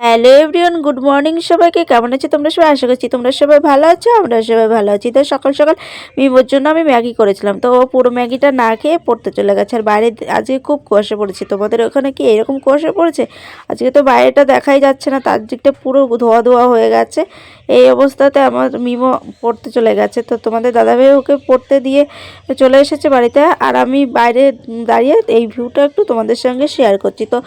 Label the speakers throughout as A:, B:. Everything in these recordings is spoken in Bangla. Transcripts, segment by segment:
A: হ্যালো এভরিওয়ান, গুড মর্নিং সবাইকে। কেমন আছো তোমরা সবাই? আশা করছি তোমরা সবাই ভালো আছো, আমরা সবাই ভালো আছি। তো সকাল সকাল মিমোর জন্য আমি ম্যাগি করেছিলাম, তো ও পুরো ম্যাগিটা না খেয়ে পড়তে চলে গেছে। আর বাইরে আজকে খুব কুয়াশা পড়েছে। তোমাদের ওখানে কি এরকম কুয়াশা পড়েছে? আজকে তো বাইরেটা দেখাই যাচ্ছে না, তার দিকটা পুরো ধোয়া ধোয়া হয়ে গেছে। এই অবস্থাতে আমার মিমো পড়তে চলে গেছে। তো তোমাদের দাদাভাই ওকে পড়তে দিয়ে চলে এসেছে বাড়িতে, আর আমি বাইরে দাঁড়িয়ে এই ভিউটা একটু তোমাদের সঙ্গে শেয়ার করছি। তো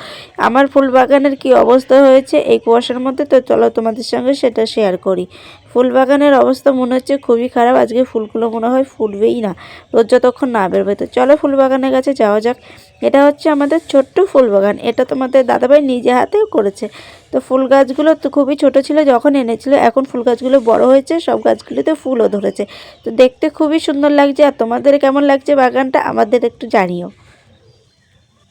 A: আমার ফুল বাগানের কি অবস্থা হয়েছে এই কুয়াশার মধ্যে, তো চলো তোমাদের সঙ্গে সেটা শেয়ার করি। ফুল বাগানের অবস্থা মনে হচ্ছে খুবই খারাপ, আজকে ফুলগুলো মনে হয় ফুটবেই না, রোদ যতক্ষণ না বেরোবে। তো চলো ফুল বাগানের কাছে যাওয়া যাক। এটা হচ্ছে আমাদের ছোট্ট ফুল বাগান, এটা তোমাদের দাদাভাই নিজে হাতেও করেছে। তো ফুল গাছগুলো তো খুবই ছোট ছিল যখন এনেছিল, এখন ফুল গাছগুলো বড় হয়েছে, সব গাছগুলোতে ফুলও ধরেছে। তো দেখতে খুবই সুন্দর লাগছে। আর তোমাদের কেমন লাগছে বাগানটা আমাদের একটু জানিও।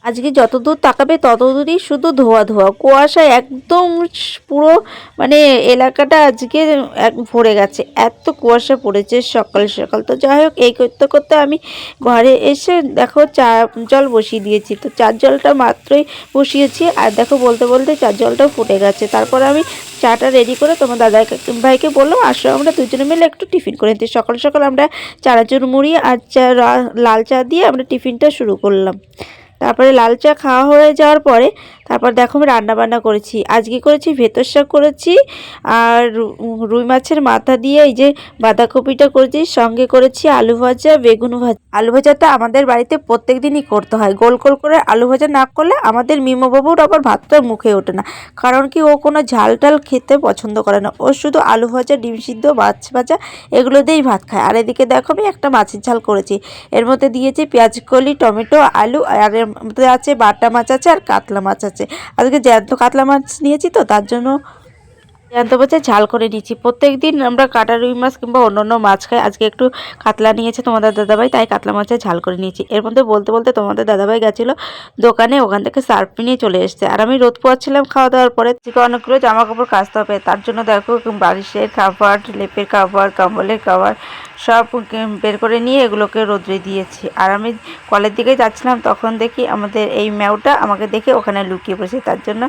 A: আজকে যতদূর তাকাবে ততদূরই শুধু ধোয়া ধোয়া কুয়াশা, একদম পুরো মানে এলাকাটা আজকে ভরে গেছে, এত কুয়াশা পড়েছে সকাল সকাল। তো যাই হোক, এই করতে করতে আমি ঘরে এসে দেখো চা জল বসিয়ে দিয়েছি। তো চার জলটা মাত্রই বসিয়েছি, আর দেখো বলতে বলতে চার জলটাও ফুটে গেছে। তারপর আমি চাটা রেডি করে তোমার দাদা ভাইকে বললাম আসো আমরা দুজনে মিলে একটু টিফিন করে নিতে। সকাল সকাল আমরা চানাচুর মুড়ি আর লাল চা দিয়ে আমরা টিফিনটা শুরু করলাম। তারপরে লাল চা খাওয়া হয়ে যাওয়ার পরে তারপর দেখো আমি রান্নাবান্না করেছি। আজকে করেছি ভেতর শাক করেছি, আর রুই মাছের মাথা দিয়ে এই যে বাঁধাকপিটা করেছি, সঙ্গে করেছি আলু ভাজা, বেগুন ভাজা। আলু ভাজাটা আমাদের বাড়িতে প্রত্যেক দিনই করতে হয়। গোল গোল করে আলু ভাজা না করলে আমাদের মিমো বাবুর আবার ভাতটা মুখে ওঠে না, কারণ কি ও কোনো ঝাল টাল খেতে পছন্দ করে না। ও শুধু আলু ভাজা, ডিম সিদ্ধ, মাছ ভাজা এগুলো দিয়েই ভাত খায়। আর এদিকে দেখো আমি একটা মাছের ঝাল করেছি, এর মধ্যে দিয়েছি পেঁয়াজ কলি, টমেটো, আলু, আর এর মধ্যে আছে বাটা মাছ আছে আর কাতলা মাছ আছে। আজকে জ্যান্ত কাতলা মাছ নিয়েছি, তো তার জন্য জ্যান্ত মাছের ঝাল করে নিয়েছি। প্রত্যেক দিন আমরা কাটা রুই মাছ কিংবা অন্য মাছ খাই, আজকে একটু কাতলা নিয়েছে তোমাদের দাদাভাই, তাই কাতলা মাছের ঝাল করে নিয়েছি। এর মধ্যে বলতে বলতে তোমাদের দাদাভাই গেছিলো দোকানে, ওখান থেকে সার্ফ নিয়ে চলে এসছে। আর আমি রোদ পোয়াচ্ছিলাম খাওয়া দাওয়ার পরে। থেকে অনেকগুলো জামা কাপড় কাচতে হবে, তার জন্য দেখো বালিশের কাভার, লেপের কাভার, কম্বলের কাভার সব বের করে নিয়ে এগুলোকে রোদ্রে দিয়েছি। আর আমি কলের দিকে যাচ্ছিলাম, তখন দেখি আমাদের এই ম্যাওটা আমাকে দেখে ওখানে লুকিয়ে পড়েছে, তার জন্য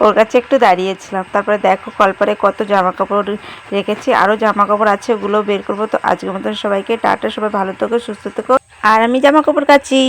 A: ওর কাছে একটু দাঁড়িয়েছিলাম। তারপরে দেখো কলপারে কত জামা কাপড় রেখেছি, আরও জামা কাপড় আছে, ওগুলো বের করবো। তো আজকের মতন সবাইকে টাটা, সবাই ভালো থেকো, সুস্থ থেকো। আর আমি জামা কাপড় কাচি।